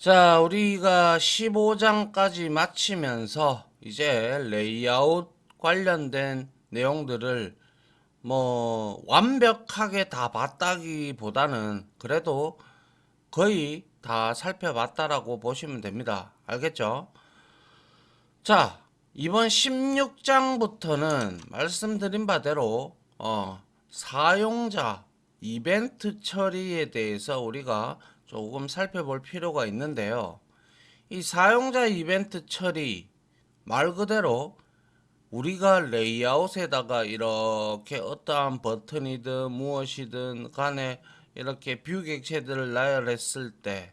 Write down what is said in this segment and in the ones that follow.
자, 우리가 15장까지 마치면서 이제 레이아웃 관련된 내용들을 완벽하게 다 봤다기보다는 그래도 거의 다 살펴봤다라고 보시면 됩니다. 알겠죠? 자, 이번 16장부터는 말씀드린 바대로 사용자 이벤트 처리에 대해서 우리가 조금 살펴볼 필요가 있는데요. 이 사용자 이벤트 처리 말 그대로 우리가 레이아웃에다가 이렇게 어떠한 버튼이든 무엇이든 간에 이렇게 뷰 객체들을 나열했을 때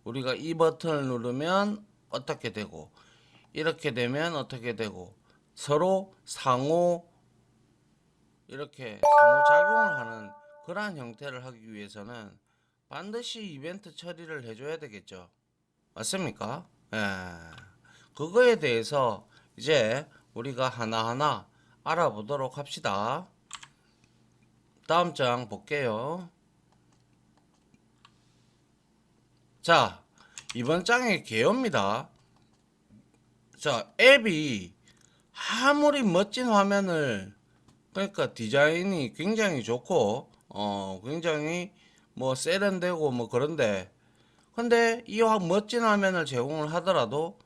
우리가 이 버튼을 누르면 어떻게 되고 이렇게 되면 어떻게 되고 서로 이렇게 상호작용을 하는 그러한 형태를 하기 위해서는 반드시 이벤트 처리를 해줘야 되겠죠. 맞습니까? 예. 그거에 대해서 이제 우리가 하나하나 알아보도록 합시다. 다음 장 볼게요. 자, 이번 장의 개요입니다. 자, 앱이 아무리 멋진 화면을 그러니까 디자인이 굉장히 좋고 굉장히 세련되고 그런데 근데 이 멋진 화면을 제공을 하더라도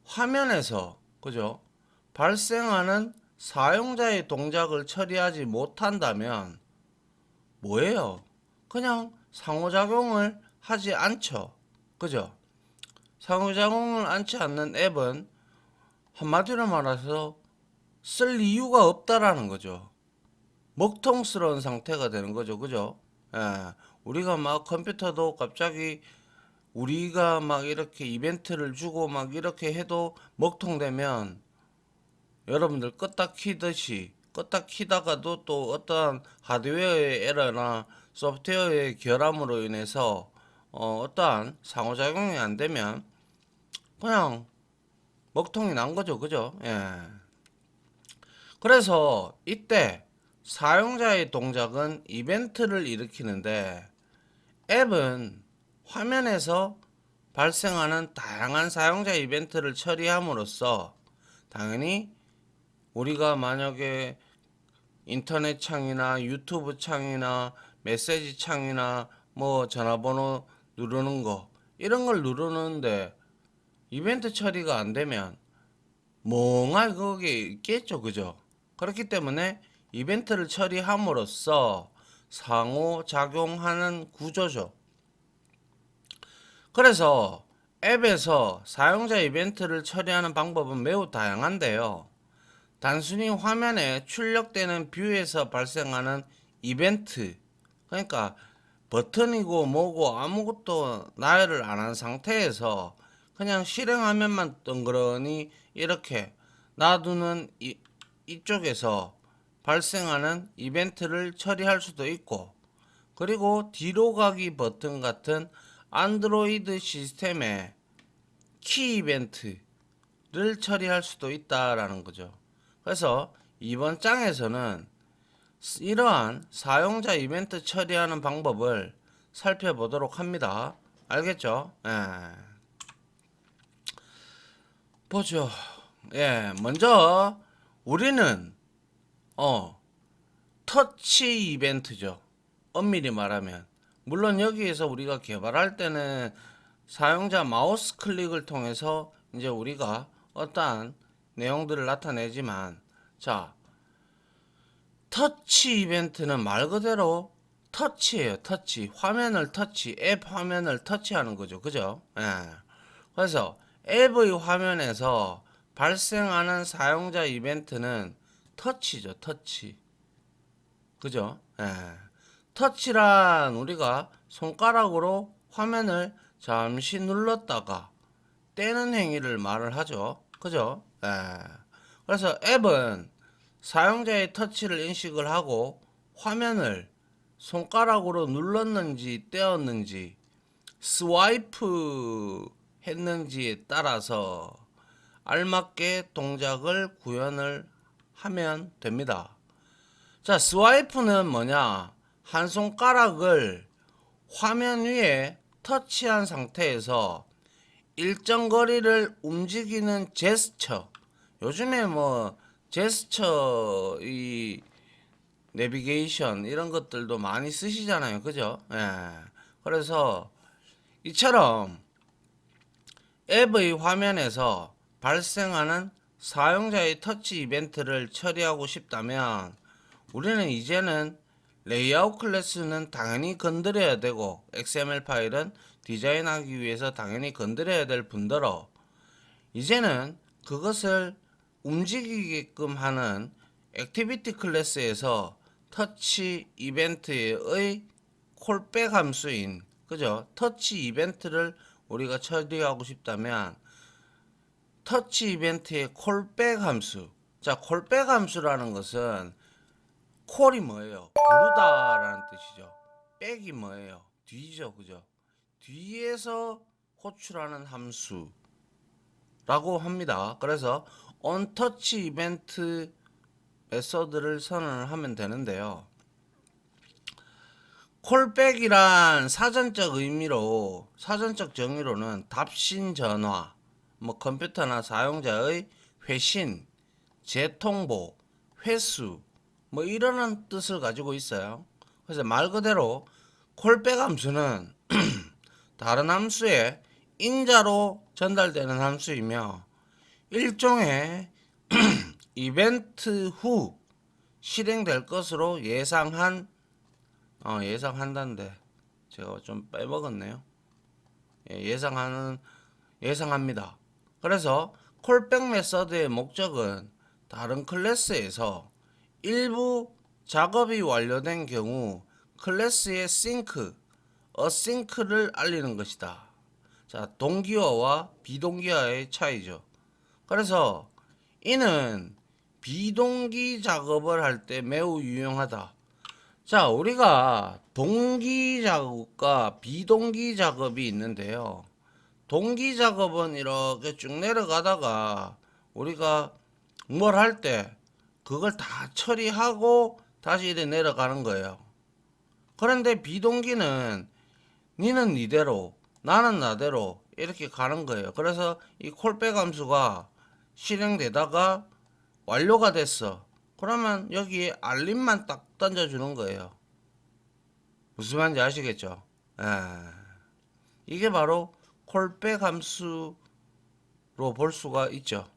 화면에서 그죠? 발생하는 사용자의 동작을 처리하지 못한다면 뭐예요? 그냥 상호작용을 하지 않죠. 그죠? 상호작용을 않지 않는 앱은 한마디로 말해서 쓸 이유가 없다라는 거죠. 먹통스러운 상태가 되는 거죠. 그죠? 예. 우리가 막 컴퓨터도 갑자기 우리가 막 이렇게 이벤트를 주고 막 이렇게 해도 먹통되면 여러분들 껐다 키듯이 껐다 키다가도 또 어떠한 하드웨어의 에러나 소프트웨어의 결함으로 인해서 어떠한 상호작용이 안 되면 그냥 먹통이 난 거죠. 그죠? 예. 그래서 이때 사용자의 동작은 이벤트를 일으키는데 앱은 화면에서 발생하는 다양한 사용자 이벤트를 처리함으로써 당연히 우리가 만약에 인터넷 창이나 유튜브 창이나 메시지 창이나 전화번호 누르는 거 이런 걸 누르는데 이벤트 처리가 안 되면 멍하게 거기에 있겠죠. 그죠? 그렇기 때문에 이벤트를 처리함으로써 상호작용하는 구조죠. 그래서 앱에서 사용자 이벤트를 처리하는 방법은 매우 다양한데요. 단순히 화면에 출력되는 뷰에서 발생하는 이벤트, 그러니까 버튼이고 뭐고 아무것도 나열을 안 한 상태에서 그냥 실행 화면만 덩그러니 이렇게 놔두는 이쪽에서 발생하는 이벤트를 처리할 수도 있고, 그리고 뒤로 가기 버튼 같은 안드로이드 시스템의 키 이벤트를 처리할 수도 있다라는 거죠. 그래서 이번 장에서는 이러한 사용자 이벤트 처리하는 방법을 살펴보도록 합니다. 알겠죠? 예. 보죠. 예, 먼저 우리는 터치 이벤트죠. 엄밀히 말하면. 물론 여기에서 우리가 개발할 때는 사용자 마우스 클릭을 통해서 이제 우리가 어떠한 내용들을 나타내지만, 자, 터치 이벤트는 말 그대로 터치예요. 터치. 화면을 터치. 앱 화면을 터치하는 거죠. 그죠? 예. 그래서 앱의 화면에서 발생하는 사용자 이벤트는 터치죠. 터치. 그죠? 예. 터치란 우리가 손가락으로 화면을 잠시 눌렀다가 떼는 행위를 말을 하죠. 그죠? 예. 그래서 앱은 사용자의 터치를 인식을 하고 화면을 손가락으로 눌렀는지 떼었는지 스와이프 했는지에 따라서 알맞게 동작을 구현을 하면 됩니다. 자, 스와이프는 뭐냐? 한 손가락을 화면 위에 터치한 상태에서 일정 거리를 움직이는 제스처. 요즘에 뭐 제스처 이 내비게이션 이런 것들도 많이 쓰시잖아요. 그죠? 예. 그래서 이처럼 앱의 화면에서 발생하는 사용자의 터치 이벤트를 처리하고 싶다면 우리는 이제는 레이아웃 클래스는 당연히 건드려야 되고 XML 파일은 디자인하기 위해서 당연히 건드려야 될 뿐더러 이제는 그것을 움직이게끔 하는 액티비티 클래스에서 터치 이벤트의 콜백 함수인 그죠? 터치 이벤트를 우리가 처리하고 싶다면 터치 이벤트의 콜백 함수. 자, 콜백 함수라는 것은 콜이 뭐예요? 부르다라는 뜻이죠. 백이 뭐예요? 뒤죠, 그죠? 뒤에서 호출하는 함수라고 합니다. 그래서 onTouch 이벤트 메서드를 선언을 하면 되는데요. 콜백이란 사전적 정의로는 답신 전화, 뭐 컴퓨터나 사용자의 회신, 재통보, 회수, 뭐 이런 뜻을 가지고 있어요. 그래서 말 그대로 콜백 함수는 다른 함수에 인자로 전달되는 함수이며 일종의 이벤트 후 실행될 것으로 예상한다는데 제가 좀 빼먹었네요. 예상합니다. 그래서 콜백 메서드의 목적은 다른 클래스에서 일부 작업이 완료된 경우 클래스의 어싱크를 알리는 것이다. 자, 동기화와 비동기화의 차이죠. 그래서 이는 비동기 작업을 할 때 매우 유용하다. 자, 우리가 동기 작업과 비동기 작업이 있는데요. 동기 작업은 이렇게 쭉 내려가다가 우리가 뭘 할 때 그걸 다 처리하고 다시 이렇게 내려가는 거예요. 그런데 비동기는 니는 니대로 나는 나대로 이렇게 가는 거예요. 그래서 이 콜백 함수가 실행되다가 완료가 됐어. 그러면 여기에 알림만 딱 던져주는 거예요. 무슨 말인지 아시겠죠? 이게 바로 콜백 함수로 볼 수가 있죠.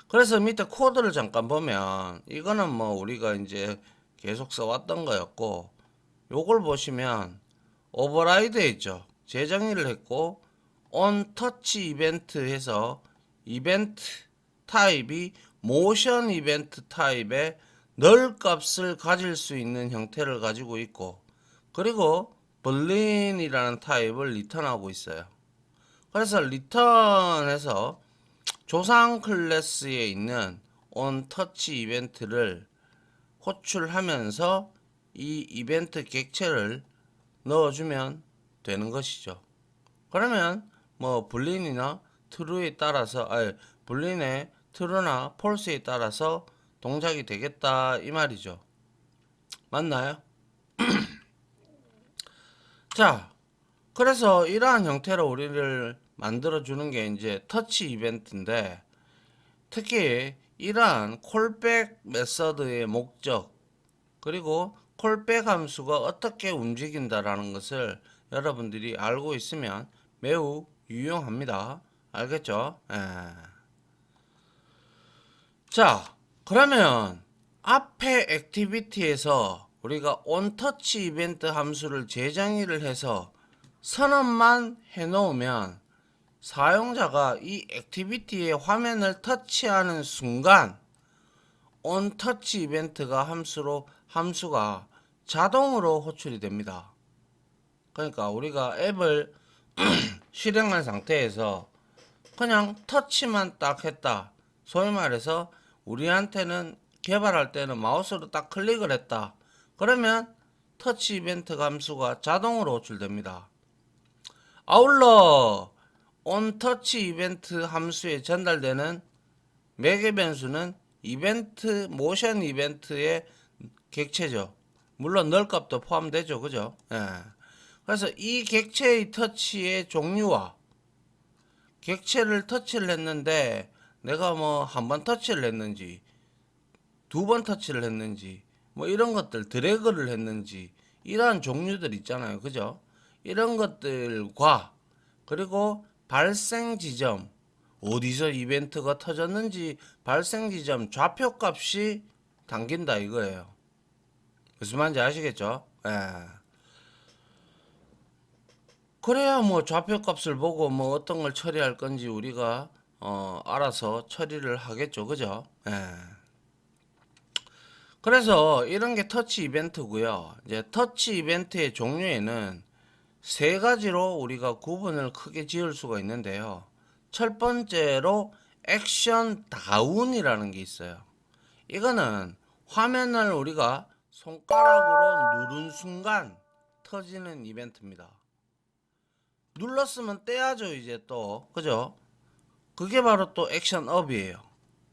그래서 밑에 코드를 잠깐 보면 이거는 뭐 우리가 이제 계속 써왔던 거였고 요걸 보시면 오버라이드 했죠. 재정의를 했고 on touch 이벤트 해서 이벤트 타입이 모션 이벤트 타입의 널 값을 가질 수 있는 형태를 가지고 있고 그리고 boolean이라는 타입을 리턴하고 있어요. 그래서 리턴에서 조상 클래스에 있는 onTouch 이벤트를 호출하면서 이 이벤트 객체를 넣어주면 되는 것이죠. 그러면 뭐 불린이나 true에 따라서 불린의 true나 false에 따라서 동작이 되겠다 이 말이죠. 맞나요? 자, 그래서 이러한 형태로 우리를 만들어주는 게 이제 터치 이벤트인데 특히 이러한 콜백 메서드의 목적 그리고 콜백 함수가 어떻게 움직인다라는 것을 여러분들이 알고 있으면 매우 유용합니다. 알겠죠? 자, 그러면 앞에 액티비티에서 우리가 onTouch 이벤트 함수를 재정의를 해서 선언만 해놓으면 사용자가 이 액티비티의 화면을 터치하는 순간 onTouch 이벤트가 함수가 자동으로 호출이 됩니다. 그러니까 우리가 앱을 실행한 상태에서 그냥 터치만 딱 했다. 소위 말해서 우리한테는 개발할 때는 마우스로 딱 클릭을 했다. 그러면 터치 이벤트 함수가 자동으로 호출됩니다. 아울러 onTouch 이벤트 함수에 전달되는 매개 변수는 모션 이벤트의 객체죠. 물론 널 값도 포함되죠. 그죠? 그래서 이 객체의 터치의 종류와 객체를 터치를 했는데 내가 뭐 한 번 터치를 했는지 두 번 터치를 했는지 뭐 이런 것들 드래그를 했는지 이러한 종류들 있잖아요. 그죠? 이런 것들과 그리고 발생 지점 어디서 이벤트가 터졌는지 발생 지점 좌표값이 담긴다 이거예요. 무슨 말인지 아시겠죠? 예. 그래야 뭐 좌표값을 보고 뭐 어떤 걸 처리할 건지 우리가 알아서 처리를 하겠죠. 그죠? 예. 그래서 이런 게 터치 이벤트고요. 이제 터치 이벤트의 종류에는 세 가지로 우리가 구분을 크게 지을 수가 있는데요. 첫 번째로 액션 다운이라는 게 있어요. 이거는 화면을 우리가 손가락으로 누른 순간 터지는 이벤트입니다. 눌렀으면 떼야죠, 이제 또. 그죠? 그게 바로 또 액션 업이에요.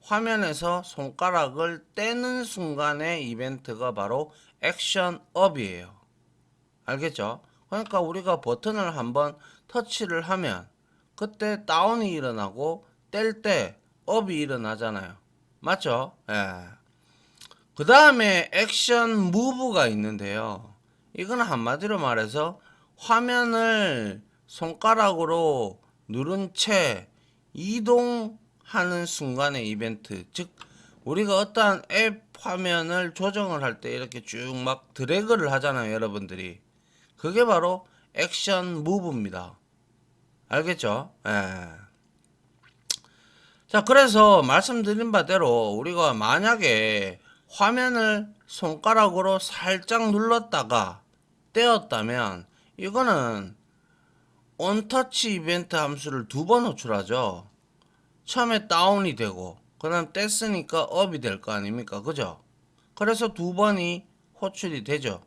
화면에서 손가락을 떼는 순간의 이벤트가 바로 액션 업이에요. 알겠죠? 그러니까 우리가 버튼을 한번 터치를 하면 그때 다운이 일어나고 뗄 때 업이 일어나잖아요. 맞죠? 예. 그 다음에 액션 무브가 있는데요. 이건 한마디로 말해서 화면을 손가락으로 누른 채 이동하는 순간의 이벤트. 즉 우리가 어떠한 앱 화면을 조정을 할 때 이렇게 쭉 막 드래그를 하잖아요, 여러분들이. 그게 바로 액션 무브입니다. 알겠죠? 예. 자, 그래서 말씀드린 바대로 우리가 만약에 화면을 손가락으로 살짝 눌렀다가 떼었다면 이거는 온터치 이벤트 함수를 두 번 호출하죠. 처음에 다운이 되고 그 다음 뗐으니까 업이 될 거 아닙니까? 그죠? 그래서 두 번이 호출이 되죠.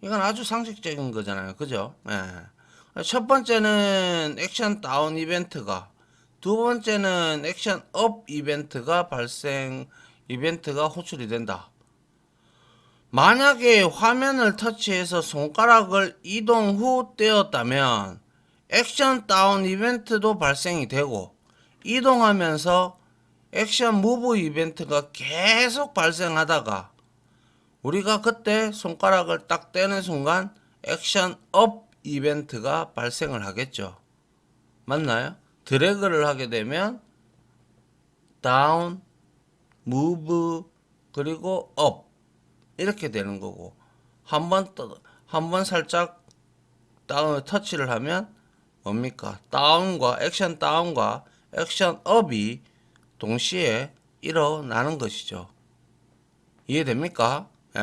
이건 아주 상식적인 거잖아요. 그죠? 예. 첫 번째는 액션 다운 이벤트가, 두 번째는 액션 업 이벤트가 이벤트가 호출이 된다. 만약에 화면을 터치해서 손가락을 이동 후 떼었다면 액션 다운 이벤트도 발생이 되고 이동하면서 액션 무브 이벤트가 계속 발생하다가 우리가 그때 손가락을 딱 떼는 순간 액션 업 이벤트가 발생을 하겠죠. 맞나요? 드래그를 하게 되면 다운, 무브, 그리고 업 이렇게 되는 거고 한 번 살짝 다운 터치를 하면 뭡니까? 다운과 액션 다운과 액션 업이 동시에 일어나는 것이죠. 이해됩니까? 예.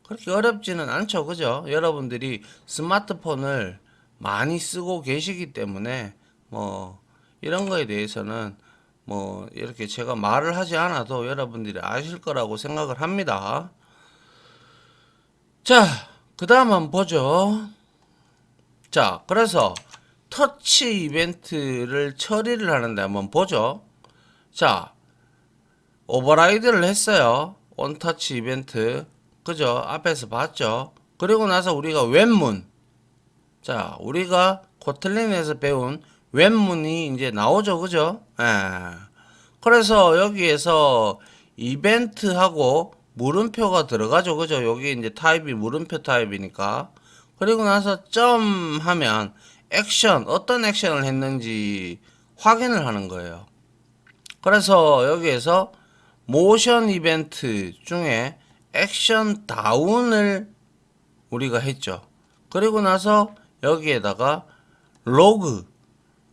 그렇게 어렵지는 않죠. 그죠? 여러분들이 스마트폰을 많이 쓰고 계시기 때문에 뭐 이런 거에 대해서는 뭐 이렇게 제가 말을 하지 않아도 여러분들이 아실 거라고 생각을 합니다. 자, 그 다음 한번 보죠. 자, 그래서 터치 이벤트를 처리를 하는데 한번 보죠. 자, 오버라이드를 했어요. 온터치 이벤트. 그죠? 앞에서 봤죠? 그리고 나서 우리가 웹문. 자, 우리가 코틀린에서 배운 웹문이 이제 나오죠. 그죠? 예. 그래서 여기에서 이벤트하고 물음표가 들어가죠. 그죠? 여기 이제 타입이 물음표 타입이니까. 그리고 나서 점 하면 액션, 어떤 액션을 했는지 확인을 하는 거예요. 그래서 여기에서 모션 이벤트 중에 액션 다운을 우리가 했죠. 그리고 나서 여기에다가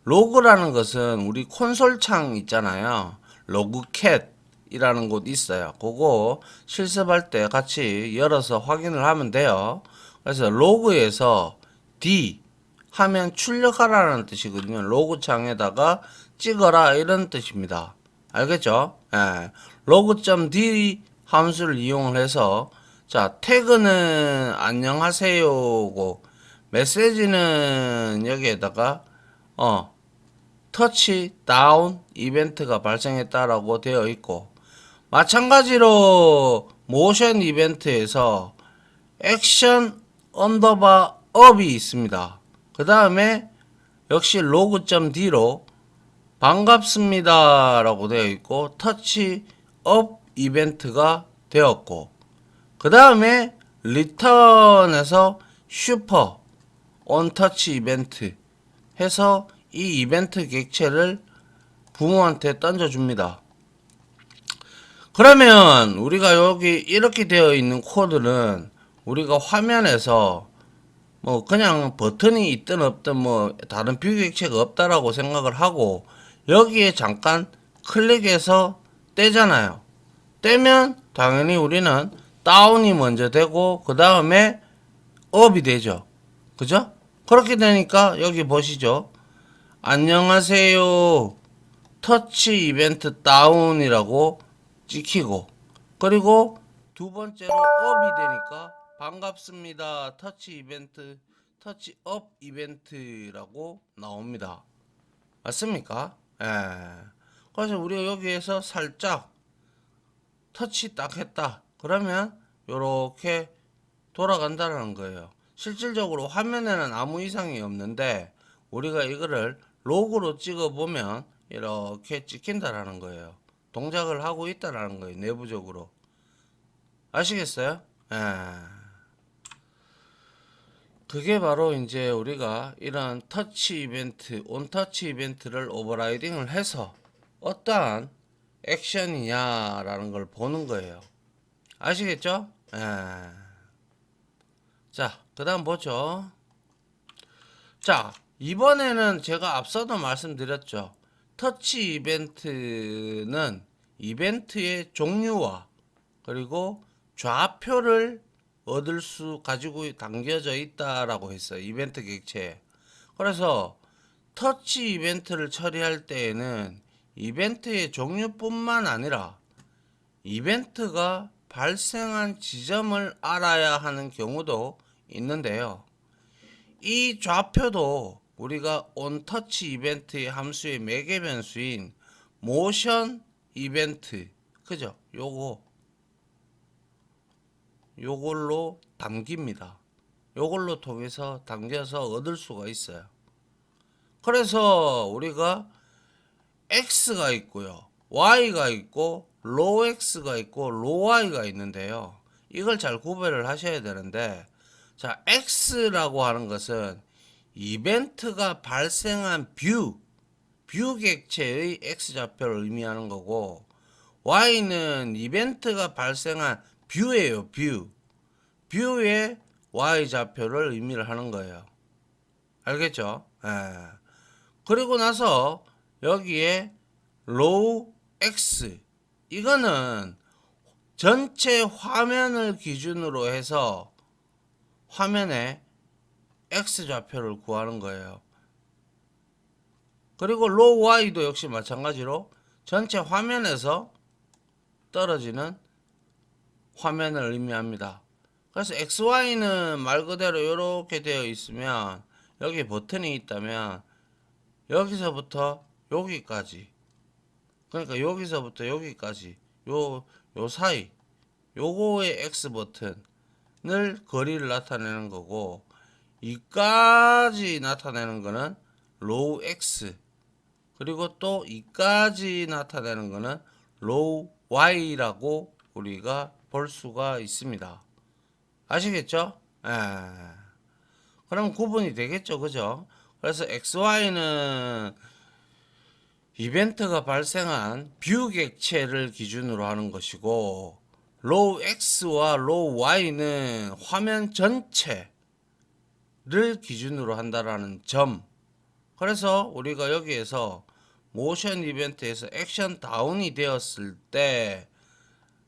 로그라는 것은 우리 콘솔 창 있잖아요. 로그캣이라는 곳 있어요. 그거 실습할 때 같이 열어서 확인을 하면 돼요. 그래서 로그에서 D 하면 출력하라는 뜻이거든요. 로그 창에다가 찍어라 이런 뜻입니다. 알겠죠? 예. 로그.d 함수를 이용을 해서 자, 태그는 안녕하세요고 메시지는 여기에다가 터치 다운 이벤트가 발생했다라고 되어 있고 마찬가지로 모션 이벤트에서 액션 언더바 업이 있습니다. 그 다음에 역시 로그.d로 반갑습니다 라고 되어 있고 터치업 이벤트가 되었고, 그 다음에 리턴에서 슈퍼 온터치 이벤트 해서 이 이벤트 객체를 부모한테 던져줍니다. 그러면 우리가 여기 이렇게 되어 있는 코드는 우리가 화면에서 뭐 그냥 버튼이 있든 없든 뭐 다른 뷰 객체가 없다라고 생각을 하고 여기에 잠깐 클릭해서 떼잖아요. 떼면 당연히 우리는 다운이 먼저 되고 그 다음에 업이 되죠. 그죠? 그렇게 되니까 여기 보시죠. 안녕하세요. 터치 이벤트 다운이라고 찍히고, 그리고 두 번째로 업이 되니까 반갑습니다. 터치 이벤트, 터치 업 이벤트라고 나옵니다. 맞습니까? 예. 그래서 우리가 여기에서 살짝 터치 딱 했다. 그러면 요렇게 돌아간다는 거예요. 실질적으로 화면에는 아무 이상이 없는데 우리가 이거를 로그로 찍어 보면 이렇게 찍힌다라는 거예요. 동작을 하고 있다라는 거예요. 내부적으로. 아시겠어요? 예. 그게 바로 이제 우리가 이런 터치 이벤트, 온터치 이벤트를 오버라이딩을 해서 어떠한 액션이냐라는 걸 보는 거예요. 아시겠죠? 예. 자, 그 다음 보죠. 자, 이번에는 제가 앞서도 말씀드렸죠. 터치 이벤트는 이벤트의 종류와 그리고 좌표를 얻을 수 가지고 담겨져 있다라고 했어요. 이벤트 객체에. 그래서 터치 이벤트를 처리할 때에는 이벤트의 종류뿐만 아니라 이벤트가 발생한 지점을 알아야 하는 경우도 있는데요. 이 좌표도 우리가 온터치 이벤트의 함수의 매개 변수인 모션 이벤트, 그죠? 요걸로 담깁니다. 요걸로 통해서 담겨서 얻을 수가 있어요. 그래서 우리가 X가 있고요, Y가 있고, 로우 X가 있고, 로우 Y가 있는데요. 이걸 잘 구별을 하셔야 되는데, 자, X라고 하는 것은 이벤트가 발생한 뷰 객체의 X좌표를 의미하는 거고, Y는 이벤트가 발생한 뷰예요, 뷰의 Y좌표를 의미를 하는 거예요. 알겠죠? 예. 그리고 나서 여기에 로우 X, 이거는 전체 화면을 기준으로 해서 화면에 X좌표를 구하는 거예요. 그리고 로우 Y도 역시 마찬가지로 전체 화면에서 떨어지는 화면을 의미합니다. 그래서 XY는 말 그대로 이렇게 되어 있으면 여기 버튼이 있다면 여기서부터 여기까지, 그러니까 여기서부터 여기까지 요 사이 요거의 X 버튼을 거리를 나타내는 거고, 이까지 나타내는 거는 로우 X, 그리고 또 이까지 나타내는 거는 로우 Y라고 우리가 볼 수가 있습니다. 아시겠죠? 예. 그럼 구분이 되겠죠, 그죠? 그래서 XY는 이벤트가 발생한 뷰 객체를 기준으로 하는 것이고, 로우 X와 로우 Y는 화면 전체를 기준으로 한다라는 점. 그래서 우리가 여기에서 모션 이벤트에서 액션 다운이 되었을 때,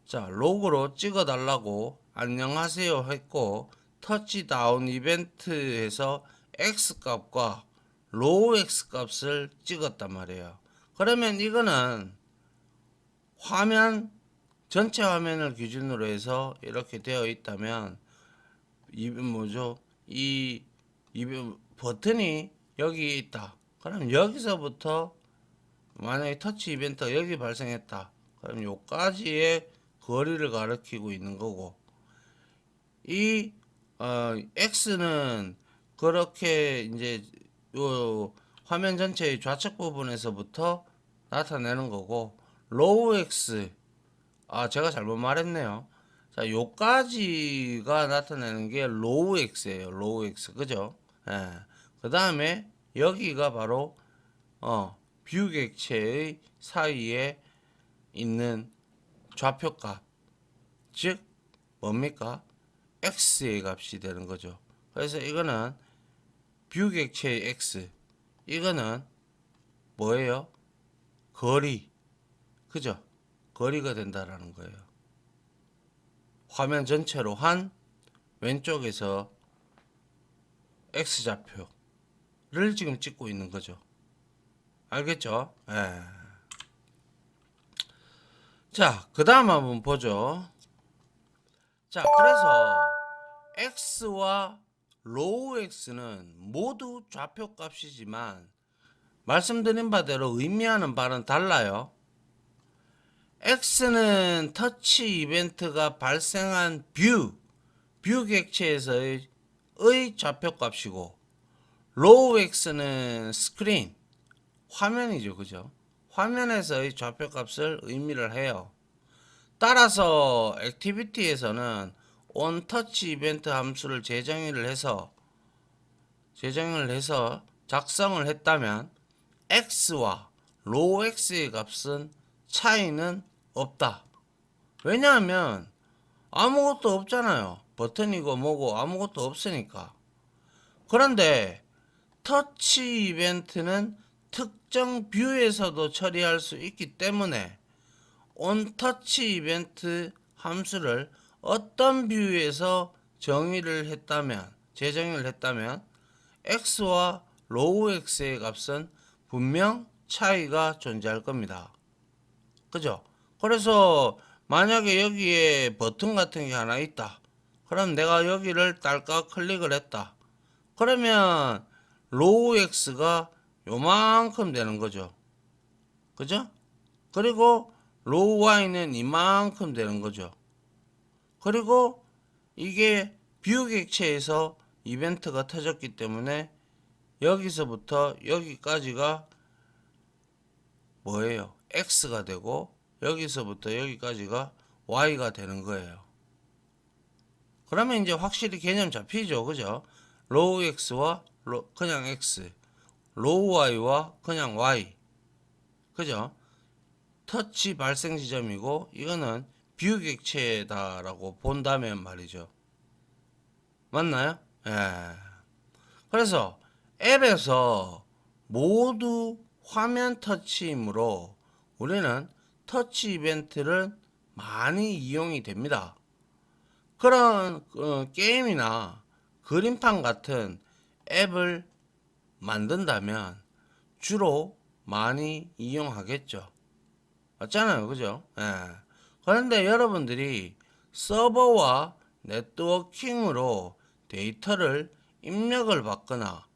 자, 로그로 찍어 달라고 안녕하세요 했고, 터치 다운 이벤트에서 X 값과 로우 X 값을 찍었단 말이에요. 그러면 이거는 화면 전체 화면을 기준으로 해서 이렇게 되어 있다면 이 뭐죠? 이 버튼이 여기 있다. 그럼 여기서부터 만약에 터치 이벤트가 여기 발생했다. 그럼 요까지의 거리를 가리키고 있는 거고, 이 X는 그렇게 이제 요 화면 전체의 좌측 부분에서부터 나타내는 거고, 로우 X, 제가 잘못 말했네요. 자, 요까지가 나타내는 게 로우 X예요. 로우 X. 그죠? 예. 그 다음에 여기가 바로, 뷰객체의 사이에 있는 좌표값. 즉, 뭡니까? X의 값이 되는 거죠. 그래서 이거는 뷰객체의 X. 이거는 뭐예요? 거리. 그죠? 거리가 된다라는 거예요. 화면 전체로 한 왼쪽에서 X좌표를 지금 찍고 있는 거죠. 알겠죠? 예. 자, 그 다음 한번 보죠. 자, 그래서 X와 로우 X는 모두 좌표 값이지만 말씀드린 바대로 의미하는 바는 달라요. X는 터치 이벤트가 발생한 뷰 객체에서의 좌표 값이고, 로우 X는 스크린, 화면이죠. 그죠? 화면에서의 좌표 값을 의미를 해요. 따라서 액티비티에서는 on touch 이벤트 함수를 재정의를 해서 작성을 했다면 X와 로우 X의 값은 차이는 없다. 왜냐하면 아무것도 없잖아요. 버튼이고 뭐고 아무것도 없으니까. 그런데 터치 이벤트는 특정 뷰에서도 처리할 수 있기 때문에 on touch 이벤트 함수를 어떤 뷰에서 재정의를 했다면 X와 로우 X의 값은 분명 차이가 존재할 겁니다. 그죠? 그래서 만약에 여기에 버튼 같은 게 하나 있다. 그럼 내가 여기를 딸깍 클릭을 했다. 그러면 로우 X가 요만큼 되는 거죠. 그죠? 그리고 로우 Y는 이만큼 되는 거죠. 그리고 이게 뷰 객체에서 이벤트가 터졌기 때문에 여기서부터 여기까지가 뭐예요? X가 되고 여기서부터 여기까지가 Y가 되는 거예요. 그러면 이제 확실히 개념 잡히죠. 그죠? 로우 X와 그냥 X, 로우 Y와 그냥 Y. 그죠? 터치 발생 지점이고 이거는 뷰 객체다라고 본다면 말이죠. 맞나요? 예. 그래서 앱에서 모두 화면 터치이므로 우리는 터치 이벤트를 많이 이용이 됩니다. 그런 게임이나 그림판 같은 앱을 만든다면 주로 많이 이용하겠죠. 맞잖아요. 그죠? 예. 그런데 여러분들이 서버와 네트워킹으로 데이터를 입력을 받거나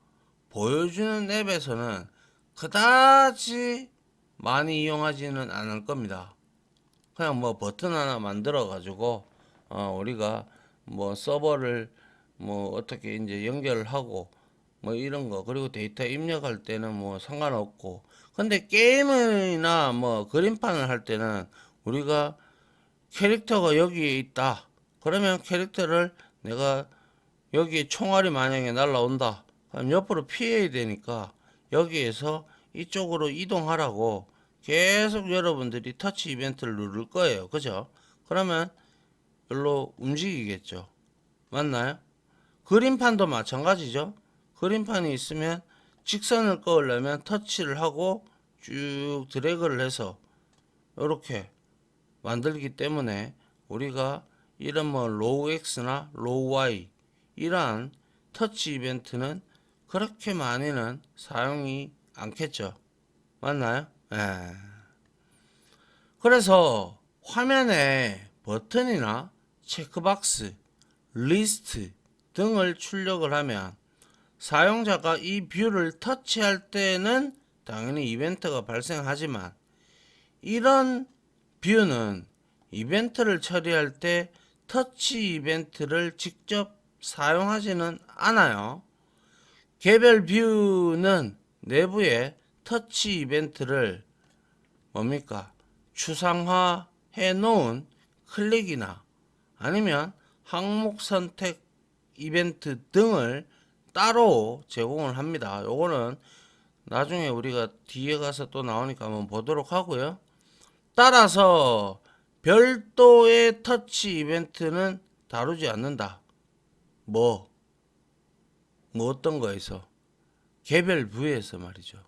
보여주는 앱에서는 그다지 많이 이용하지는 않을 겁니다. 그냥 뭐 버튼 하나 만들어 가지고 우리가 뭐 서버를 뭐 어떻게 이제 연결을 하고 뭐 이런 거, 그리고 데이터 입력할 때는 뭐 상관없고, 근데 게임이나 뭐 그림판을 할 때는 우리가 캐릭터가 여기에 있다. 그러면 캐릭터를 내가 여기에 총알이 만약에 날라온다. 그럼 옆으로 피해야 되니까 여기에서 이쪽으로 이동하라고 계속 여러분들이 터치 이벤트를 누를 거예요. 그죠? 그러면 별로 움직이겠죠. 맞나요? 그림판도 마찬가지죠. 그림판이 있으면 직선을 그으려면 터치를 하고 쭉 드래그를 해서 이렇게 만들기 때문에 우리가 이런 뭐 로우 X나 로우 Y 이러한 터치 이벤트는 그렇게 많이는 사용이 않겠죠. 맞나요? 예. 그래서 화면에 버튼이나 체크박스, 리스트 등을 출력을 하면 사용자가 이 뷰를 터치할 때는 당연히 이벤트가 발생하지만 이런 뷰는 이벤트를 처리할 때 터치 이벤트를 직접 사용하지는 않아요. 개별 뷰는 내부에 터치 이벤트를 뭡니까? 추상화해 놓은 클릭이나 아니면 항목 선택 이벤트 등을 따로 제공을 합니다. 요거는 나중에 우리가 뒤에 가서 또 나오니까 한번 보도록 하고요. 따라서 별도의 터치 이벤트는 다루지 않는다. 뭐 어떤 거에서? 개별 뷰에서 말이죠.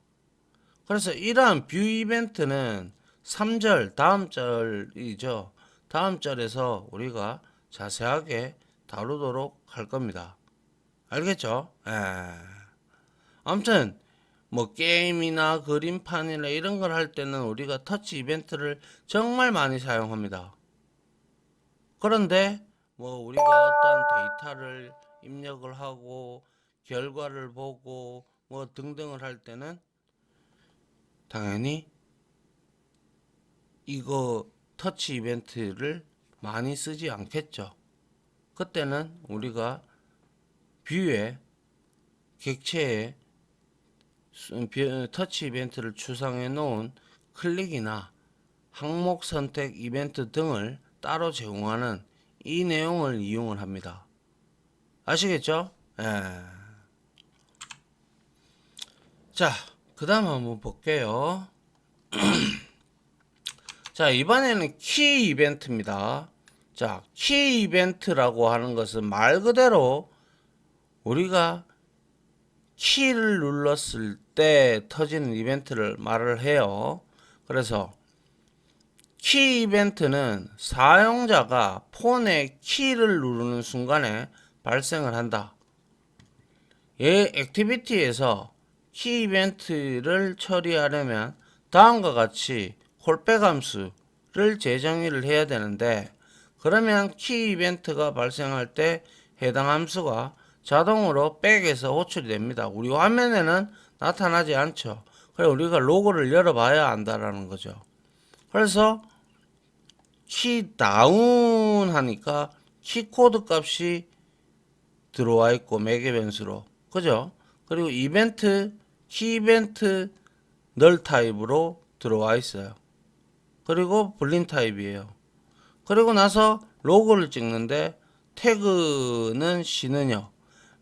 그래서 이러한 뷰 이벤트는 3절 다음 절이죠. 다음 절에서 우리가 자세하게 다루도록 할 겁니다. 알겠죠? 아무튼 뭐 게임이나 그림판이나 이런 걸 할 때는 우리가 터치 이벤트를 정말 많이 사용합니다. 그런데 뭐 우리가 어떤 데이터를 입력을 하고 결과를 보고 뭐 등등을 할 때는 당연히 이거 터치 이벤트를 많이 쓰지 않겠죠. 그때는 우리가 뷰에 객체에 터치 이벤트를 추상해 놓은 클릭이나 항목 선택 이벤트 등을 따로 제공하는 이 내용을 이용을 합니다. 아시겠죠? 자, 그 다음 한번 볼게요. 자, 이번에는 키 이벤트입니다. 자, 키 이벤트라고 하는 것은 말 그대로 우리가 키를 눌렀을 때 터지는 이벤트를 말을 해요. 그래서 키 이벤트는 사용자가 폰의 키를 누르는 순간에 발생을 한다. 액티비티에서 키 이벤트를 처리하려면 다음과 같이 콜백 함수를 재정의를 해야 되는데, 그러면 키 이벤트가 발생할 때 해당 함수가 자동으로 백에서 호출이 됩니다. 우리 화면에는 나타나지 않죠. 그래서 우리가 로그를 열어봐야 안다라는 거죠. 그래서 키 다운 하니까 키 코드 값이 들어와 있고 매개 변수로, 그죠? 그리고 이벤트 키 이벤트 널 타입으로 들어와 있어요. 그리고 불린 타입이에요. 그리고 나서 로고를 찍는데 태그는 쉬는요,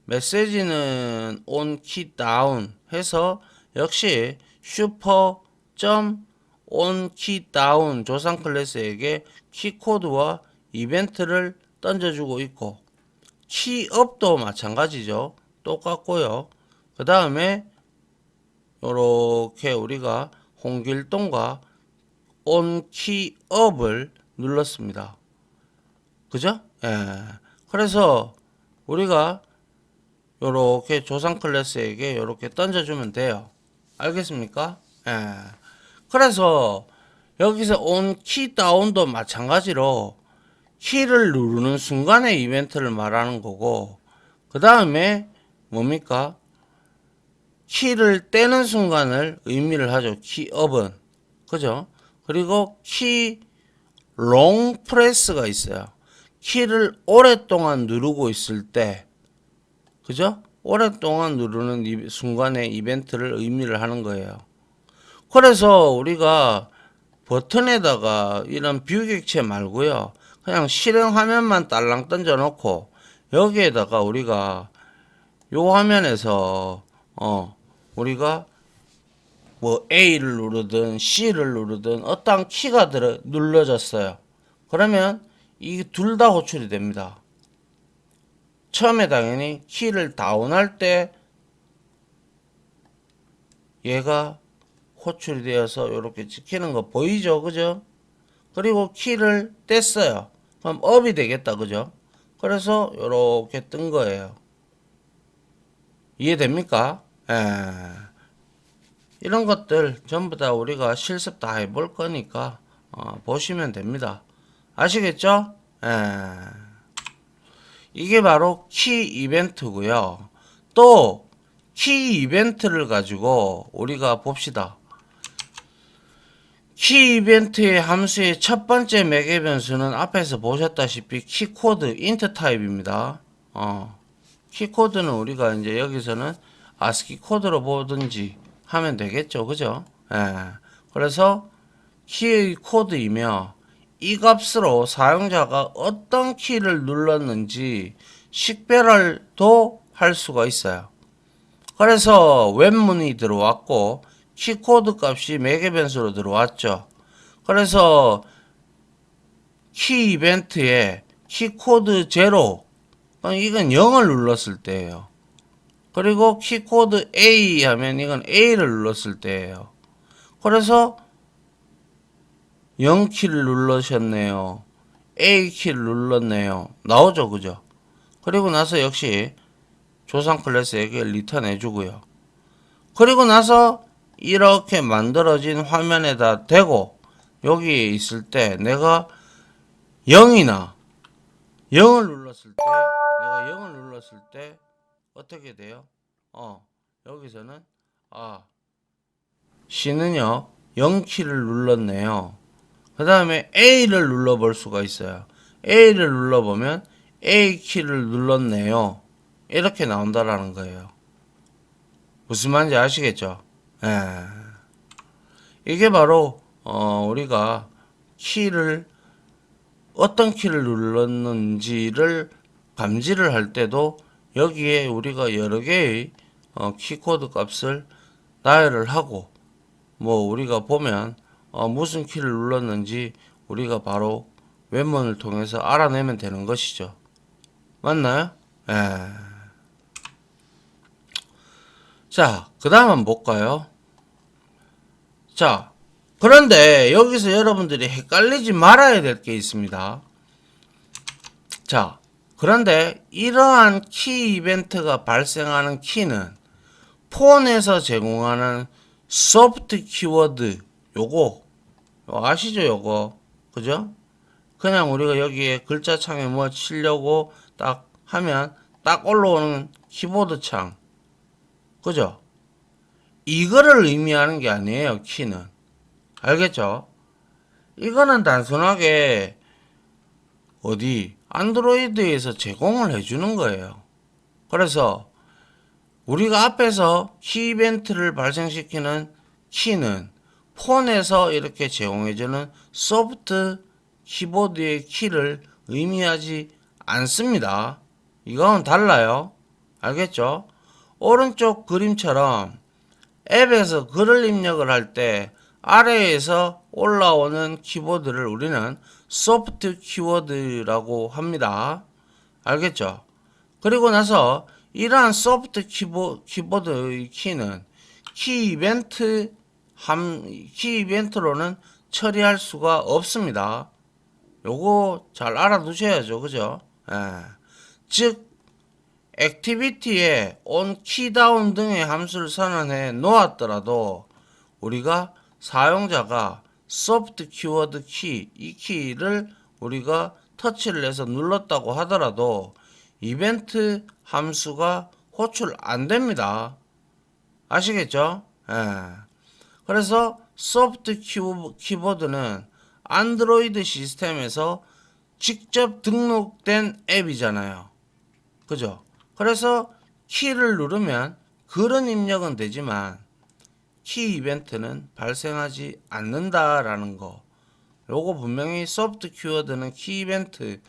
메시지는 on key down 해서 역시 슈퍼 on key down 조상 클래스에게 키코드와 이벤트를 던져주고 있고, 키업도 마찬가지죠. 똑같고요. 그 다음에 요렇게 우리가 홍길동과 on 키업을 눌렀습니다. 그죠? 그래서 우리가 요렇게 조상 클래스에게 요렇게 던져주면 돼요. 알겠습니까? 그래서 여기서 on key down도 마찬가지로 키를 누르는 순간의 이벤트를 말하는 거고, 그 다음에 뭡니까? 키를 떼는 순간을 의미를 하죠. 키업은. 그죠? 그리고 키 롱 프레스가 있어요. 키를 오랫동안 누르고 있을 때, 그죠? 오랫동안 누르는 순간의 이벤트를 의미를 하는 거예요. 그래서 우리가 버튼에다가 이런 뷰 객체 말고요, 그냥 실행 화면만 딸랑 던져 놓고 여기에다가 우리가 요 화면에서 우리가 뭐 A를 누르든 C를 누르든 어떠한 키가 눌러졌어요. 그러면 이 둘 다 호출이 됩니다. 처음에 당연히 키를 다운할 때 얘가 호출이 되어서 이렇게 찍히는 거 보이죠? 그죠? 그리고 키를 뗐어요. 그럼 업이 되겠다. 그죠? 그래서 이렇게 뜬 거예요. 이해됩니까? 이런 것들 전부 다 우리가 실습 다 해볼 거니까 보시면 됩니다. 아시겠죠? 이게 바로 키 이벤트고요. 또 키 이벤트를 가지고 우리가 봅시다. 키 이벤트의 함수의 첫 번째 매개 변수는 앞에서 보셨다시피 키코드 인트 타입입니다. 키코드는 우리가 이제 여기서는 ASCII 코드로 보든지 하면 되겠죠. 그죠? 예. 그래서 키의 코드이며 이 값으로 사용자가 어떤 키를 눌렀는지 식별도 할 수가 있어요. 그래서 웹문이 들어왔고 키코드 값이 매개 변수로 들어왔죠. 그래서 키 이벤트에 키코드 0, 이건 0을 눌렀을 때예요. 그리고 키코드 A 하면 이건 A를 눌렀을 때예요. 그래서 0키를 누르셨네요. A키를 눌렀네요. 나오죠, 그죠? 그리고 나서 역시 조상 클래스에게 리턴 해주고요. 그리고 나서 이렇게 만들어진 화면에다 대고 여기에 있을 때 내가 0이나 0을 눌렀을 때 내가 0을 눌렀을 때 어떻게 돼요? 여기서는 C는요 0키를 눌렀네요. 그 다음에 A를 눌러볼 수가 있어요. A를 눌러보면 A키를 눌렀네요. 이렇게 나온다라는 거예요. 무슨 말인지 아시겠죠? 예. 이게 바로 우리가 키를 어떤 키를 눌렀는지를 감지를 할 때도 여기에 우리가 여러 개의 키코드 값을 나열을 하고 뭐 우리가 보면 무슨 키를 눌렀는지 우리가 바로 웹문을 통해서 알아내면 되는 것이죠. 맞나요? 예. 자, 그 다음 한번 볼까요? 자, 그런데 여기서 여러분들이 헷갈리지 말아야 될 게 있습니다. 자, 그런데 이러한 키 이벤트가 발생하는 키는 폰에서 제공하는 소프트 키워드 요거 아시죠? 요거 그죠? 그냥 우리가 여기에 글자창에 뭐 치려고 딱 하면 딱 올라오는 키보드 창 그죠? 이거를 의미하는 게 아니에요. 키는 알겠죠? 이거는 단순하게 어디 안드로이드에서 제공을 해주는 거예요. 그래서 우리가 앞에서 키 이벤트를 발생시키는 키는 폰에서 이렇게 제공해주는 소프트 키보드의 키를 의미하지 않습니다. 이건 달라요. 알겠죠? 오른쪽 그림처럼 앱에서 글을 입력을 할 때 아래에서 올라오는 키보드를 우리는 소프트 키워드라고 합니다. 알겠죠? 그리고 나서 이러한 소프트 키보드의 키는 키 이벤트로는 처리할 수가 없습니다. 요거 잘 알아두셔야죠. 그죠? 예. 즉, 액티비티에 on, 키다운 등의 함수를 선언해 놓았더라도 우리가 사용자가 소프트 키워드 키, 이 키를 우리가 터치를 해서 눌렀다고 하더라도 이벤트 함수가 호출 안 됩니다. 아시겠죠? 예. 그래서 소프트 키보드는 안드로이드 시스템에서 직접 등록된 앱이잖아요. 그죠? 그래서 키를 누르면 글은 입력은 되지만 키 이벤트는 발생하지 않는다라는 거. 요거 분명히 소프트 키워드는 키 이벤트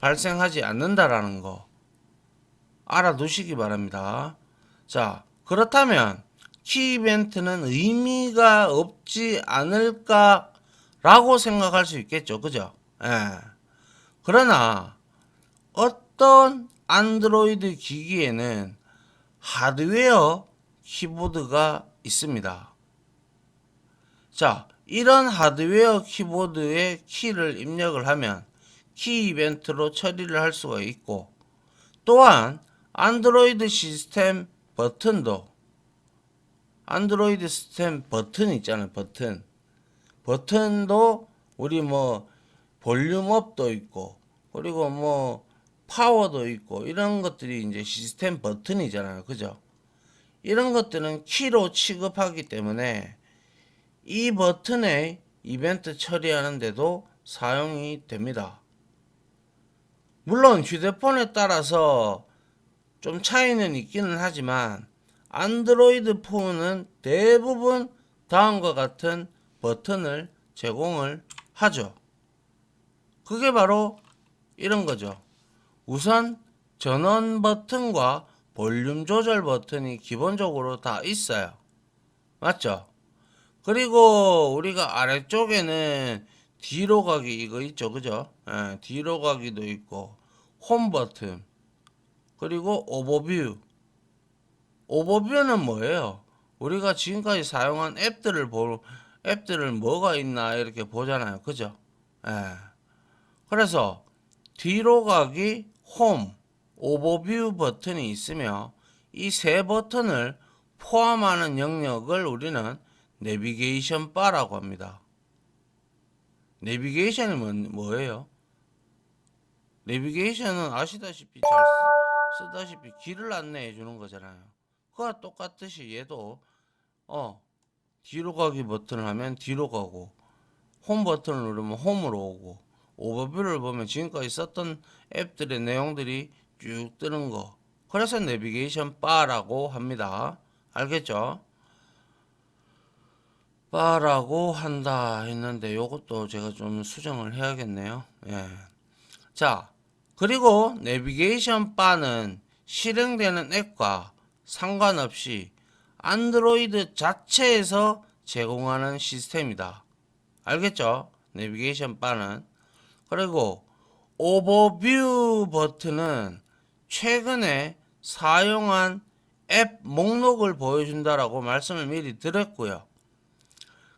발생하지 않는다라는 거 알아두시기 바랍니다. 자, 그렇다면 키 이벤트는 의미가 없지 않을까라고 생각할 수 있겠죠. 그죠? 예. 그러나 어떤 안드로이드 기기에는 하드웨어 키보드가 있습니다. 자, 이런 하드웨어 키보드에 키를 입력을 하면 키 이벤트로 처리를 할 수가 있고 또한 안드로이드 시스템 버튼도 안드로이드 시스템 버튼 있잖아요. 버튼도 우리 뭐 볼륨업도 있고 그리고 뭐 파워도 있고 이런 것들이 이제 시스템 버튼이잖아요. 그죠? 이런 것들은 키로 취급하기 때문에 이 버튼에 이벤트 처리하는데도 사용이 됩니다. 물론 휴대폰에 따라서 좀 차이는 있기는 하지만 안드로이드 폰은 대부분 다음과 같은 버튼을 제공을 하죠. 그게 바로 이런 거죠. 우선 전원 버튼과 볼륨 조절 버튼이 기본적으로 다 있어요. 맞죠? 그리고 우리가 아래쪽에는 뒤로 가기 이거 있죠. 그죠? 예, 뒤로 가기도 있고 홈 버튼 그리고 오버뷰. 오버뷰는 뭐예요? 우리가 지금까지 사용한 앱들을 뭐가 있나 이렇게 보잖아요. 그죠? 예. 그래서 뒤로 가기, 홈, 오버뷰 버튼이 있으며 이 세 버튼을 포함하는 영역을 우리는 내비게이션 바라고 합니다. 내비게이션이 뭐예요? 내비게이션은 아시다시피 쓰다시피 길을 안내해 주는 거잖아요. 그와 똑같듯이 얘도 뒤로 가기 버튼을 하면 뒤로 가고 홈 버튼을 누르면 홈으로 오고 오버뷰를 보면 지금까지 썼던 앱들의 내용들이 쭉 뜨는 거. 그래서 내비게이션 바라고 합니다. 알겠죠? 바라고 한다 했는데 요것도 제가 좀 수정을 해야겠네요. 예. 자, 그리고 내비게이션 바는 실행되는 앱과 상관없이 안드로이드 자체에서 제공하는 시스템이다. 알겠죠? 내비게이션 바는. 그리고 오버뷰 버튼은 최근에 사용한 앱 목록을 보여준다라고 말씀을 미리 드렸고요.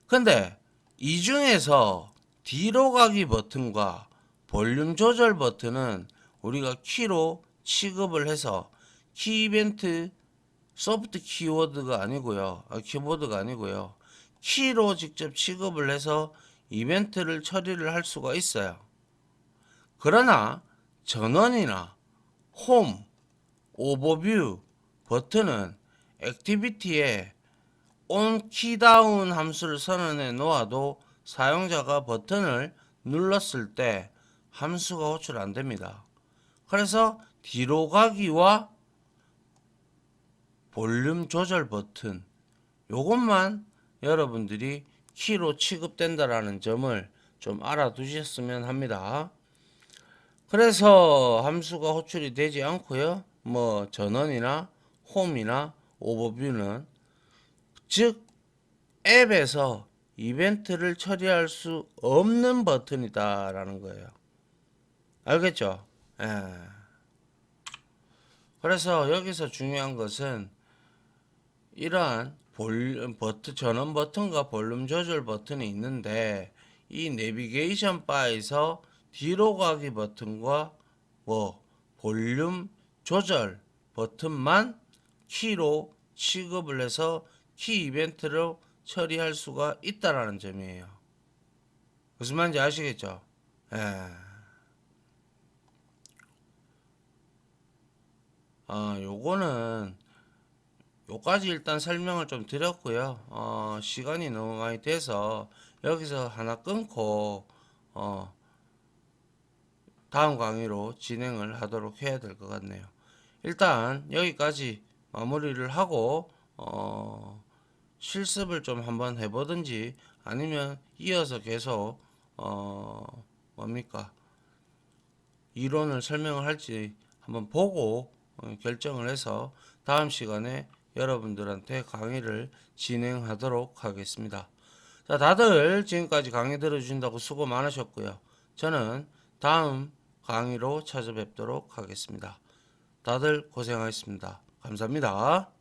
근데 이 중에서 뒤로 가기 버튼과 볼륨 조절 버튼은 우리가 키로 취급을 해서 키 이벤트 소프트 키워드가 아니고요. 키보드가 아니고요. 키로 직접 취급을 해서 이벤트를 처리를 할 수가 있어요. 그러나 전원이나 홈, 오버뷰 버튼은 액티비티에 온 키다운 함수를 선언해 놓아도 사용자가 버튼을 눌렀을 때 함수가 호출 안 됩니다. 그래서 뒤로 가기와 볼륨 조절 버튼 요것만 여러분들이 키로 취급된다라는 점을 좀 알아두셨으면 합니다. 그래서 함수가 호출이 되지 않고요. 뭐 전원이나 홈이나 오버뷰는 즉 앱에서 이벤트를 처리할 수 없는 버튼이다라는 거예요. 알겠죠? 예. 그래서 여기서 중요한 것은 이러한 전원 버튼과 볼륨 조절 버튼이 있는데 이 내비게이션 바에서 뒤로 가기 버튼과 볼륨 조절 버튼만 키로 취급을 해서 키 이벤트로 처리할 수가 있다라는 점이에요. 무슨 말인지 아시겠죠? 예. 요거는 요까지 일단 설명을 좀 드렸고요. 시간이 너무 많이 돼서 여기서 하나 끊고 다음 강의로 진행을 하도록 해야 될 것 같네요. 일단 여기까지 마무리를 하고 실습을 좀 한번 해보든지 아니면 이어서 계속 이론을 설명을 할지 한번 보고 결정을 해서 다음 시간에 여러분들한테 강의를 진행하도록 하겠습니다. 자, 다들 지금까지 강의 들어주신다고 수고 많으셨고요. 저는 다음 강의로 찾아뵙도록 하겠습니다. 다들 고생하셨습니다. 감사합니다.